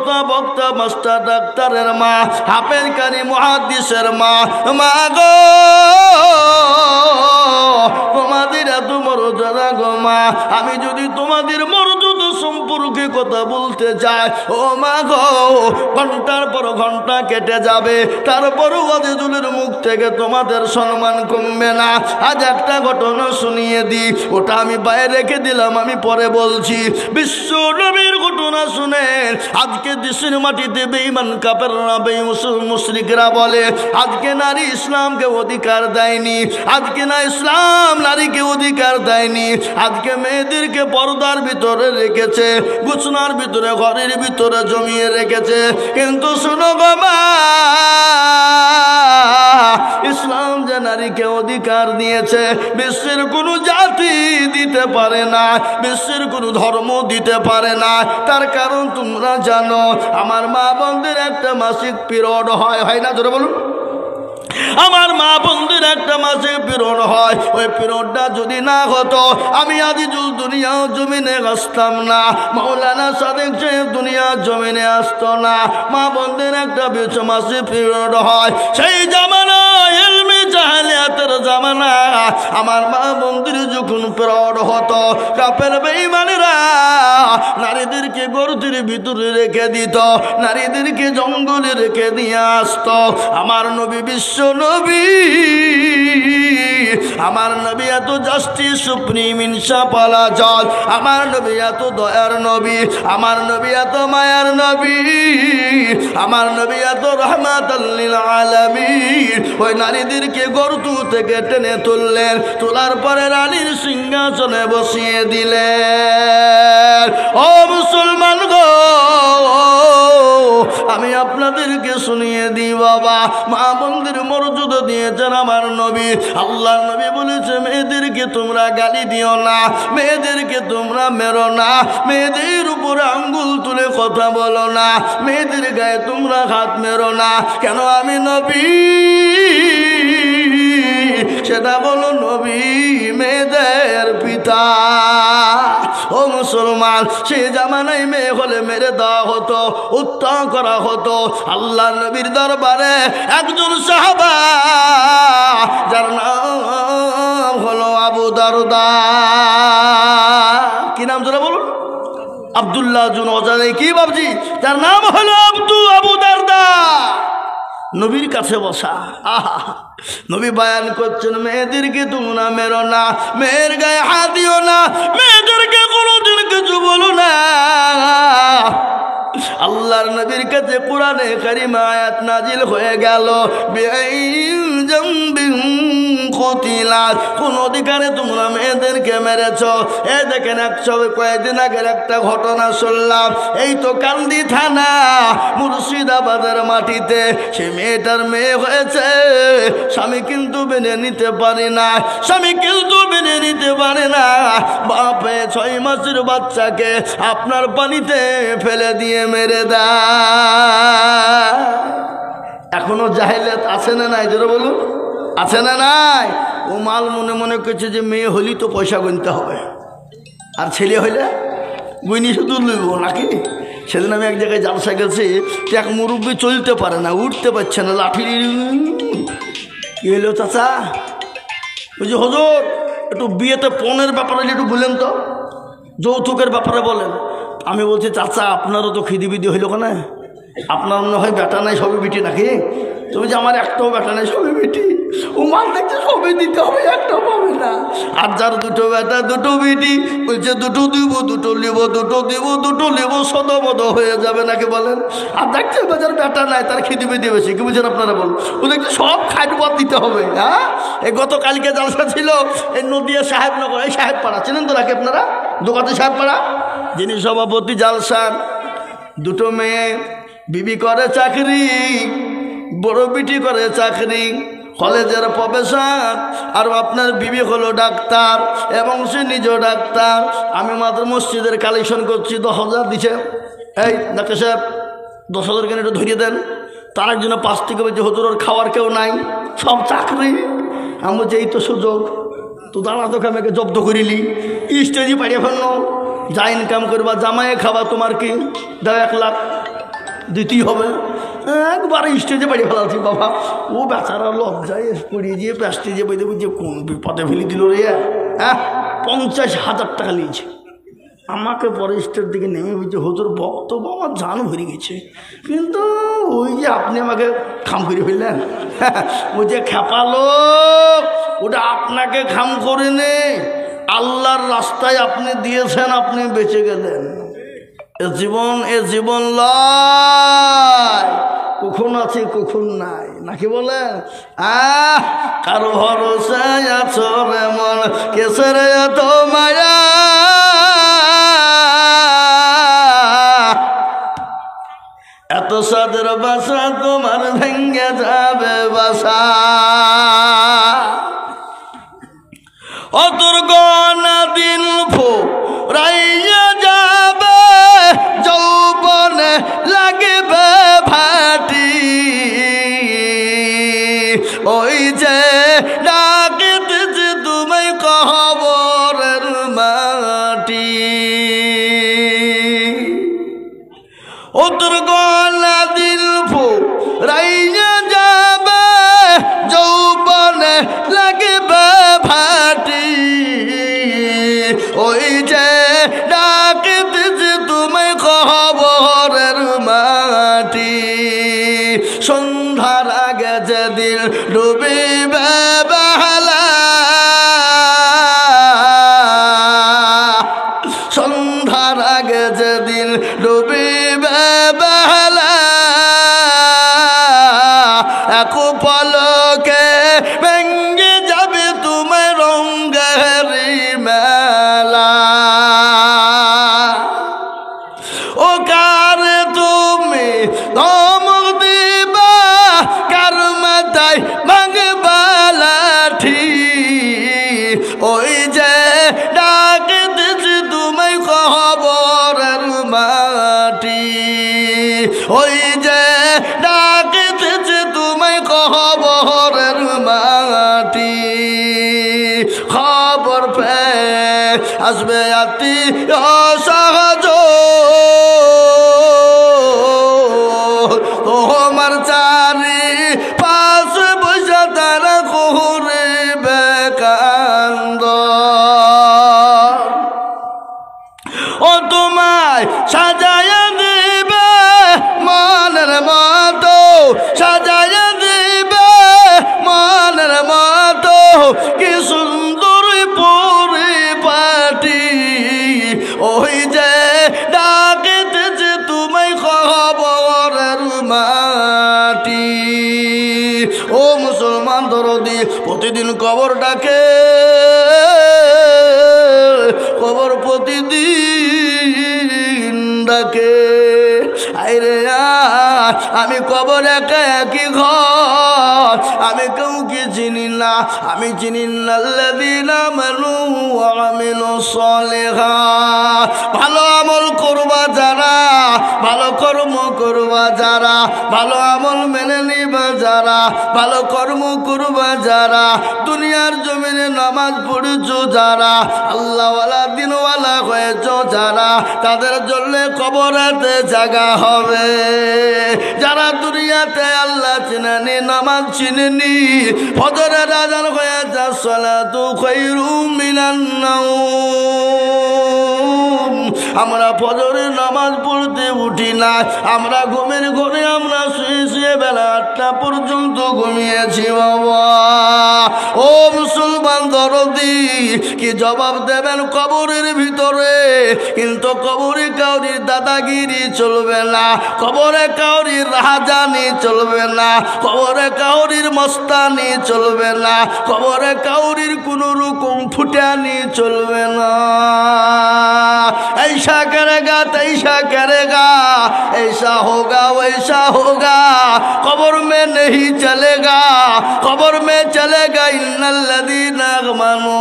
শ্রোতা বক্তা মাস্টার ডাক্তারের মা, হাফেজ কারি মুহাদ্দিসের মা, মা গো তোমাদের এত মর্যাদা গো মা, আমি যদি তোমাদের মর্যাদা সম্পর্কে কথা বলতে চাই ও মা গো ঘন্টার পর ঘন্টা কেটে যাবে, তারপরও ওয়াজিদুলের মুখ থেকে তোমাদের সম্মান কমবে না। আজ একটা ঘটনা শুনিয়ে দিই, ওটা আমি বাইরে রেখে দিলাম, আমি পরে বলছি। বিশ্ব নবীর ঘটনা শুনেন। আজকে দেশের মাটিতে বেঈমান কাফেররা মুশরিকরা বলে আজকে নারী ইসলামকে অধিকার দেয়নি, আজকে না ইসলাম নারীকে অধিকার দেয়নি, আজকে মেয়েদেরকে পর্দার ভিতরে রেখেছে, গুছনার ভিতরে ঘরের ভিতরে জমিয়ে রেখেছে। কিন্তু শোনো গো মা, ইসলাম যে নারীকে অধিকার দিয়েছে বিশ্বের কোনো জাতি দিতে পারে না, বিশ্বের কোনো ধর্ম দিতে পারে না। তার কারণ তোমরা জানো, আমার মা বোনদের একটা মাসিক পিরিয়ড হয় না? ধরে বলুন, আমার মা বোনদের একটা মাসিক পিরিয়ড হয়। ওই পিরিয়ডটা যদি না হতো আমি আজিজুল দুনিয়াও জমিনে আসতাম না, মাওলানা সাদেক সাহেব দুনিয়া জমিনে আসতো না। মা বোনদের একটা মাসিক পিরিয়ড হয়। সেই জামানা ইলমে জাহেলিয়াতের জামানা, আমার মা বোনদের যখন পিরিয়ড হতো কাফের বেঈমানেরা নারীদেরকে গর্তের ভিতরে রেখে দিত, নারীদেরকে জঙ্গলে রেখে দিয়ে আসতো। আমার নবী বিশ্ব নবী, আমার নবী এত জাস্টিস সুপ্রিম ইনসাফ আলা জজ, আমার নবী এত দয়ার নবী, আমার নবী এত মায়ার নবী, আমার নবী এত রহমাতাল লিল আলামিন। ওই নারীদেরকে গর্ত থেকে টেনে তুললেন, তোলার পরে রানীর সিংহাসনে বসিয়ে দিলেন। ও মুসলমান গো, আমি আপনাদেরকে শুনিয়ে দিই বাবা, মা বোনদের মর্যাদা দিয়েছেন আমার নবী। আল্লাহ নবী বলেছে মেয়েদেরকে তোমরা গালি দিও না, মেয়েদেরকে তোমরা মেরো না, মেয়েদের উপরে আঙ্গুল তুলে কথা বলো না, মেয়েদের গায়ে তোমরা হাত মেরো না। কেন? আমি নবী, সেটা বলো নবী মেয়েদের পিতা। ও মুসলমান, সে জামানায় মেয়ে হলে মেরে দেওয়া হতো, হত্যা করা হতো। আল্লাহ নবীর দরবারে একজন সাহাবা, যার নাম হলো আবু দারদা। কি নাম জোরে বলুন? আব্দুল্লাহ জুন অজানে কি বাবজি, যার নাম হলো আবু দারদা। নবীর কাছে বসা, আহা নবী বয়ান করছেন মেয়েদেরকে তোমরা মেরো না, মেয়ের গায়ে হাত দিও না, মেয়েদেরকে কোনোদিন কিছু বলো না। আল্লাহর নবীর কাছে কোরআনে কারিমা আয়াত নাজিল হয়ে গেল, কোন অধিকারে তোমরা মেয়েদেরকে মেরেছ। এ দেখেন কয়েকদিন আগের একটা ঘটনা শুনলাম, এই তো কান্দি থানা মুর্শিদাবাদের মাটিতে। সে মেয়েটার মেয়ে হয়েছে, স্বামী কিন্তু মেনে নিতে পারে না, স্বামী কিন্তু মেনে নিতে পারে না। বাপে 6 মাসের বাচ্চাকে আপনার পানিতে ফেলে দিয়ে মেরে দেয়। এখনো জাহেলিয়াত আছে না নাই? জোরে বলুন, আছে না নাই? ও মাল মনে মনে করছে যে মেয়ে হলি তো পয়সা গুনতে হবে, আর ছেলে হইলে গুইনি শুধু লইব নাকি। সেদিন আমি এক জায়গায় জালসা গেছি, এক মুরব্বী চলতে পারে না, উঠতে পারছে না, লাঠি। কি হলো চাচা? ওই যে হুজুর একটু বিয়েতে পণের ব্যাপারে একটু বলেন তো, যৌতুকের ব্যাপারে বলেন। আমি বলছি চাচা আপনারও তো খিদিবিদি হইল কেন? আপনার মনে হয় বেটা নাই সবই বিটি নাকি? তুমি যে আমার একটাও বেটা নাই সবই বিটি। ও মাল দেখছে সবই দিতে হবে, একটাও পাবে না। আর যার 2 বেটা 2 বিটি বলছে 2 দিব, 2 নিব, 2 দিব, 2 নিব, সদমদ হয়ে যাবে নাকি বলেন? আর দেখছে যার বেটা নাই তার খিদিবিদি বেশি। কি বুঝছেন আপনারা? বলুন, ও দেখছে সব খাইটবাদ দিতে হবে। হ্যাঁ, এই গতকালকে জালসা ছিল এই নদিয়া সাহেবনগর, এই সাহেব পাড়া চিনেন তো নাকি আপনারা? দোকাতে সাহেব পাড়া, যিনি সভাপতি জালসার। 2 মেয়ে, বিবি করে চাকরি, বড় বিটি করে চাকরি, কলেজের প্রফেসর, আর আপনার বিবি হলো ডাক্তার এবং সে নিজেও ডাক্তার। আমি মাত্র মসজিদের কালেকশন করছি, 10,000 দিছে। এই ডাক্তার সাহেব 10,000 কেন একটু ধরিয়ে দেন। তার একজন্য 5 থেকে বলছে হুজুর ওর খাওয়ার কেউ নাই, সব চাকরি। আমি বলছি এই তো সুযোগ, তো দাঁড়া তোকে আমাকে জব্দ করিলি, স্টেজে পাড়িয়ে ফেললো, যা ইনকাম করবা জামাইয়ে খাবা, তোমার কি দাও 1 লাখ। দিতেই হবে। একবারে স্টেজে বাড়ি ফেলাচ্ছি বাবা, ও বেচারা লজ্জায় পড়িয়ে দিয়ে প্যাস্টেজে বেঁধে বুঝে কোন বিপদে ফেলে দিল রে। হ্যাঁ, 50,000 টাকা নিয়েছে। আমাকে পরে স্টেজ দিকে নেমে বুঝছে হুজুর বক্তব্য আমার জান ভরে গেছে, কিন্তু ওই যে আপনি আমাকে খাম করে ফেললেন, ওই যে খেপালো ওটা আপনাকে খাম করে নে, আল্লাহর রাস্তায় আপনি দিয়েছেন, আপনি বেঁচে গেলেন। এ জীবন লয়, কখন আছে কখন নাই, নাকি বলেন? কারো ভরসায় আছো রে মন, কেসের এত মায়া, এত সাদের বাসা তোমার ভেঙ্গে যাবে বাসা। অতর গনা দিন ফুরাইয়া যাবে, যৌবনে লাগবে ভাটি, ওই যে ডাকিতেছে তুমি কবরের মাটি। অতর গলা দিল ফুরাইয়া যাবে, যৌবনে লাগবে ভাটি, ওই যে ডাকিতেছে তুমি কবরের মাটি। সন্ধ্যার আগে যেদিন ডুবিবে বেলা, সন্ধ্যার আগে যেদিন ডুবিবে বেলা, এক পলকে ভেঙ্গে যাবে তোমার রঙের মেলা। ও কারে তুমি ধমক দিবা, কার মাথায় ভাঙবা লাঠি, ওই যে ডাকিতেছে তুমি কবরের মাটি, ওই যে ডাকিতেছে তুমি কবরের মাটি। খবর পেয়ে আসবে আত্মীয় সহজ, তোমার চারি পাশ বসে তারা করিবে কান্দ। ও তোমায় সাজায়া দিবে মনের মতো, সাজায়া দিবে মনের মতো, কি সুন্দর পরিপাটি, ওই যে ডাকিতেছে তুমি কবরের মাটি। ও মুসলমান দরদি, প্রতিদিন কবর ডাকে, কবর প্রতিদিন ডাকে। আইরে আমি কবর একা একই ঘর, আমি কাউকে চিনি না, আমি চিনি না আল্লাযীনা আমানু ওয়া আমিলুস সালিহাত। ভালো আমল করবা যারা, ভালো কর্ম করবা যারা, ভালো আমল মেনে নিবা যারা, ভালো কর্ম করবা যারা, দুনিয়ার জমিনে নামাজ পড়েছো যারা, আল্লাহওয়ালা দিনওয়ালা হয়েছো যারা, তাদের জন্য কবরেতে জায়গা হবে। যারা দুনিয়াতে আল্লাহ চিনেনি, নামাজ চিনেনি, ফজরের আযান হয়ে যা সালাতু খায়রুম মিনান নাওম, আমরা ফজরের নামাজ পড়তে উঠি না, আমরা ঘুমের ঘরে আমরা শুয়ে শুয়ে বেলা 8টা পর্যন্ত ঘুমিয়েছি বাবা। ও মুসলমান দরদি, কি জবাব দেবেন কবরের ভিতরে? কিন্তু কবরে কাউরির দাদাগিরি চলবে না, কবরে কাউরির রাহাজানি চলবে না, কবরে কাউরির মস্তানি চলবে না, কবরে কাউরির কোনো রকম ফুটানি চলবে না। ऐसा करेगा तैसा करेगा, ऐसा होगा वैसा होगा, कब्र में नहीं चलेगा, कब्र में चलेगा इन्नल्लज़ीना आमनू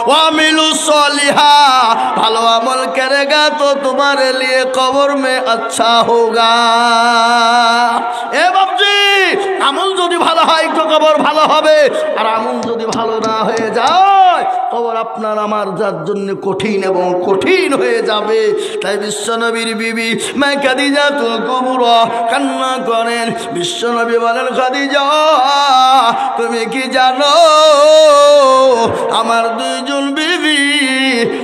व अमिलुस सालिहात। ভালো আমল करेगा तो तुम्हारे लिए कब्र में अच्छा होगा। এ বাপজি, আমল যদি ভালো হয় তো কবর ভালো হবে, আর আমল যদি ভালো না হয়ে যায় কবর আপনার আমার যার জন্য কঠিন এবং কঠিন হয়ে যাবে। তাই বিশ্বনবীর বিবি মা খাদিজাতুল কুবরা কান্না করেন। বিশ্বনবী বলেন, খাদিজা তুমি কি জানো আমার দুইজন বিবি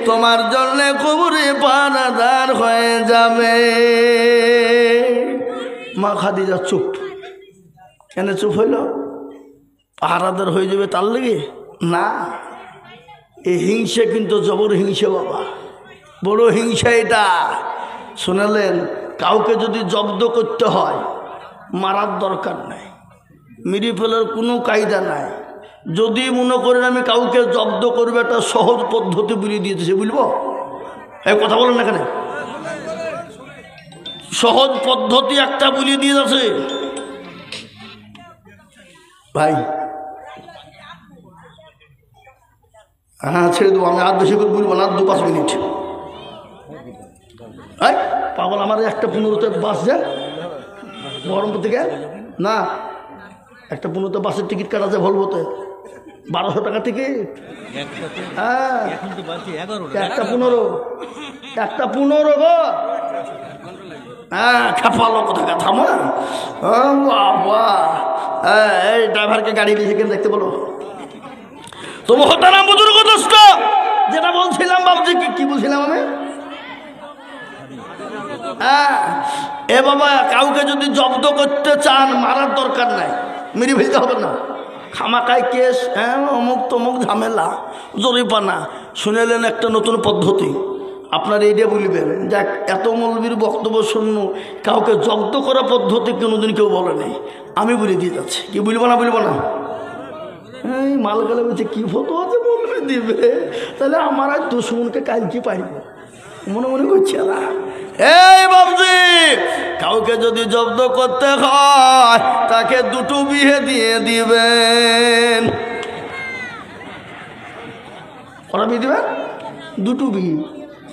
তোমার জন্য কবরে পাহারাদার হয়ে যাবে। মা খাদিজা চুপ। কেন চুপ হইল? পাহারাদার হয়ে যাবে তার লেগে না, এই হিংসে কিন্তু জবর হিংসে বাবা, বড় হিংসা এটা। শুনালেন, কাউকে যদি জব্দ করতে হয় মারার দরকার নাই, মেরে ফেলার কোনো কায়দা নাই। যদি মনে করেন আমি কাউকে জব্দ করবো, একটা সহজ পদ্ধতি বলে দিয়েছে, বুঝবো? এই কথা বলেন না কেন? সহজ পদ্ধতি একটা বলে দিয়ে আছে ভাই। হ্যাঁ ছেড়ে দেবো, আমি আর বেশি করে বলবো না, 2-5 মিনিট। পাগল, আমার একটা 15তে বাস যায় বহরমপুর থেকে, না একটা 15তে বাসের টিকিট কাটা যায় ভলভোতে, 1200 টাকা টিকিট। হ্যাঁ একটা 15 গো। হ্যাঁ খেপালো কোথায় থামা বাবা। এই ড্রাইভারকে গাড়ি দিয়ে সেখানে দেখতে বলো। তো মহতারাম বুজুর্গ দোস্ত, যেটা বলছিলাম বাবুজি, কি বলছিলাম আমি? হ্যাঁ এ বাবা, কাউকে যদি জব্দ করতে চান মারার দরকার নাই, মেরে ফেলতে হবে না। খামাকায় কেস, হ্যাঁ অমুক তমুক ঝামেলা, জরিপানা। শুনেলেন একটা নতুন পদ্ধতি, আপনার এইটা বলবেন যাক, এত মৌলবীর বক্তব্য শুনল, কাউকে জব্দ করা পদ্ধতি কোনোদিন কেউ বলে নেই, আমি বলে দিয়ে যাচ্ছি। কি বলবো না? বলবো না? এই মাল গেলে বলছে কি ফটো আছে বলবে দিবে, তাহলে আমার আর দুশ্মনকে কাল কি পাইব মনে মনে করছে না। এই বাবজি, কাউকে যদি জব্দ করতে হয় তাকে 2টো বিয়ে দিয়ে দিবেন। কটা বিয়ে দিবেন? 2টো বিয়ে।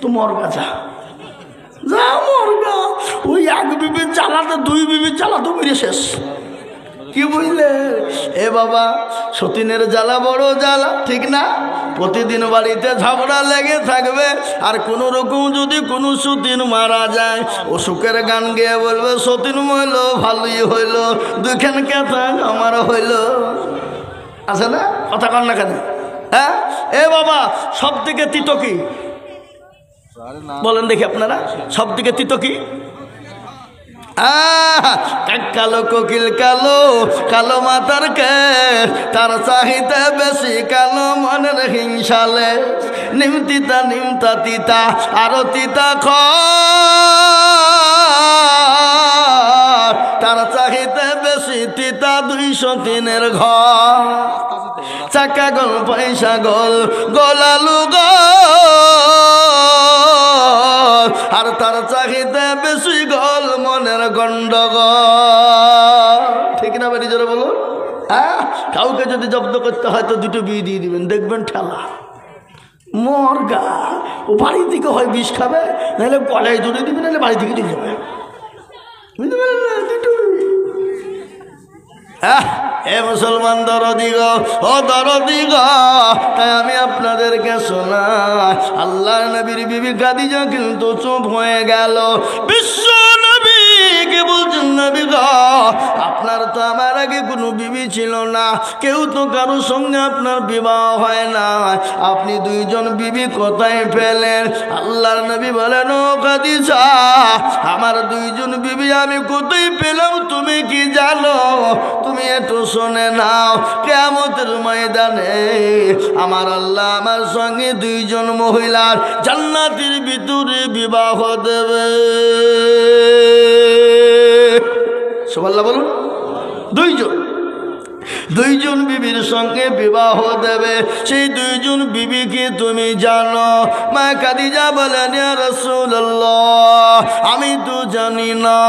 তো মরগা যা মরগা, ওই 1 বিবি চালাতে 2 বিবি চালাতে মেরে শেষ। কি বুঝলে? এ বাবা, সতীনের জ্বালা বড় জ্বালা, ঠিক না? প্রতিদিন বাড়িতে ঝগড়া লেগে থাকবে, আর কোনো রকম যদি কোনো সতীন মারা যায়, ও সুখের গান গেয়ে বলবে, সতীন মইল ভালোই হইল, দুখান কথা আমার হইল। আছে না? কথা কন না কেন? হ্যাঁ এ বাবা, সব থেকে তিত কি বলেন দেখি আপনারা? সব থেকে তিত কি? কালো কোকিল কালো, কালো মাতার কে, তার চাহিদা বেশি, কালো মনের হিংসালে। নিমতিতা নিমতা তিতা, আরো তিতা তার চাহিদা বেশি, তিতা 203 ঘর। চাকা গোল পয়সা গোল, গোলালু গোল, আর তার চাহিদা বেশি গোল মনের গন্ডগোল। ঠিক না বেটি? জোরে বলুন। হ্যাঁ, কাউকে যদি জব্দ করতে হয় তো 2টো বিয়ে দিয়ে দিবেন, দেখবেন ঠেলা মরগা। ও বাড়ি থেকে হয় বিষ খাবে, নাহলে গলায় জড়ে দিবে, নাহলে বাড়ি থেকে দিয়ে যাবে, বুঝতে পারলেন না? 2টো বিয়ে। হ্যাঁ এ মুসলমান দরদি গো, ও দরদি গো, তাই আমি আপনাদেরকে শোনাই, আল্লাহর নবীর বিবি খাদিজা কিন্তু চুপ হয়ে গেল। বিশ্ব নবীকে বলছেন, নবী গো, আপনার তো আমার আগে কোনো বিবি ছিল না, কেউ তো কারোর সঙ্গে আপনার বিবাহ হয় না, আপনি 2জন বিবি কোথায় পেলেন? আল্লাহর নবী বলেন, ও খাদিজা, আমার 2জন বিবি আমি কোথায় পেলাম তুমি কি জানো? তুমি একটু শুনে নাও, কিয়ামতের ময়দানে আমার আল্লাহ আমার সঙ্গে 2জন মহিলার জান্নাতের ভিতরে বিবাহ দেবে। সুবহানাল্লাহ বলুন। 2জন বিবির সঙ্গে বিবাহ দেবে। সেই 2জন বিবিকে তুমি জানো? মা খাদিজা বলেন, ইয়া রাসূলুল্লাহ, আমি তো জানি না,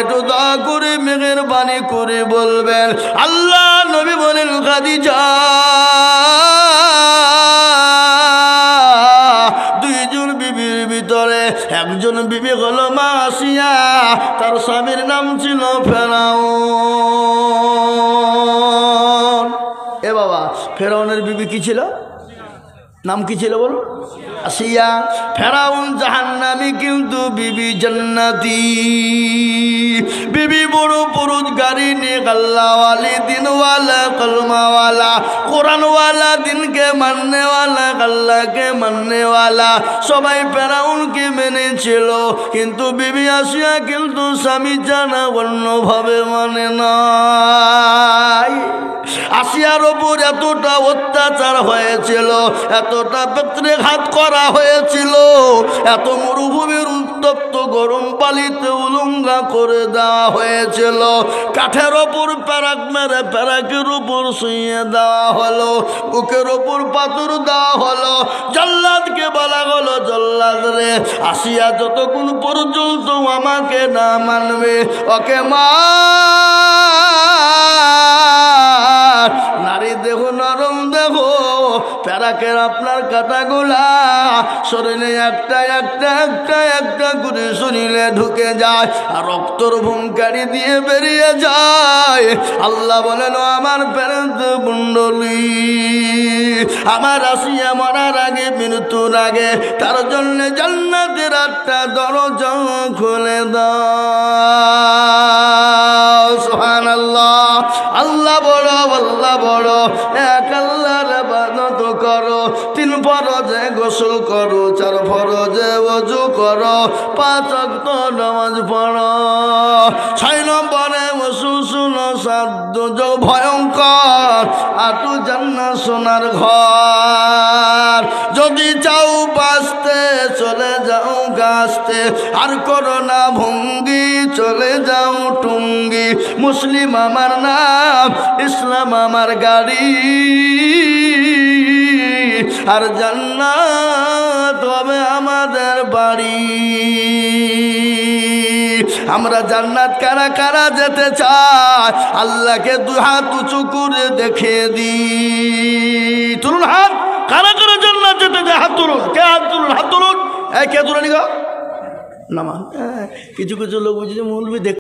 একটু দয়া করে মেহেরবানি করে বলবেন। আল্লাহ নবী বলেন, খাদিজা, 2জন বিবির ভিতরে একজন বিবি হলো মা আসিয়া, তার স্বামীর নাম ছিল ফেরাউন। এ বাবা, ফেরাউনের বিবি কি ছিল? নাম কি ছিল বল? আসিয়া। ফেরাউন জাহান্নামী কিন্তু বিবি জান্নাতি। বিবি বড় পরোজগারি নেক আল্লাহওয়ালি, দিনওয়ালা, কলমাওয়ালা, কোরআনওয়ালা, দিনকে মাননেওয়ালা, আল্লাহকে মাননেওয়ালা, সবাই ফেরাউনকে মেনেছিল। কিন্তু বিবি আসিয়া কিন্তু স্বামী জানা অন্যভাবে মানে নাই। আসিয়ার ওপর এতটা অত্যাচার হয়েছিল, এতটা পেত্রেঘাত করা হয়েছিল, এত মরুভূমির উত্তপ্ত গরম পানিতে উলঙ্গা করে দেওয়া হয়েছিল। কাঠের ওপর প্যারাক মেরে প্যারাকের উপর শুইয়ে দেওয়া হলো, বুকের ওপর পাথর দেওয়া হলো। জল্লাদকে বলা হলো, জল্লাদ রে, আসিয়া যতক্ষণ পর্যন্ত আমাকে না মানবে ওকে মা। নারী দেহ নরম দেহ, প্যারাকের আপনার কাটাগুলা শরীরে একটা একটা একটা একটা করে শরীরে ঢুকে যায় আর রক্তর ভূমকারি দিয়ে বেরিয়ে যায়। আল্লাহ বলেন, আমার প্যারেন্ট মণ্ডলী, আমার আসিয়া মরার আগে, মৃত্যুর আগে তার জন্য জান্নাতের একটা দরজা খুলে দাও। সুবহানাল্লাহ। আল্লাহ বড়, আল্লাহ বড়। এক আল্লাহর ইবাদত করো, 3 ফরজে গোসল করো, 4 ফরজে ওযু করো, 5 ওয়াক্ত নামাজ পড়ো, 6 নম্বরে ওয়াসুসুল সাদ্দ ভয়ঙ্কর, 8 জান্নাত সোনার ঘর। যদি চাও বাঁচতে চলে যাও গাছতে, আর করো না ভঙ্গি, চলে যাও টুঙ্গি। মুসলিম আমার নাম, ইসলাম আমার গাড়ি, আর জান্নাত হবে আমাদের বাড়ি। আমরা জান্নাত কারা কারা যেতে চাই, আল্লাহকে 2 হাত উঁচু করে দেখিয়ে দিই। তুলুন হাত, কারা কারা জান্নাত যেতে চায়? হাত তুলুন। কে হাত তুলুন? হাত তুলুন। কে তুলে নিগো? নামান। কিছু কিছু লোক বুঝেছে মৌলবি দেখ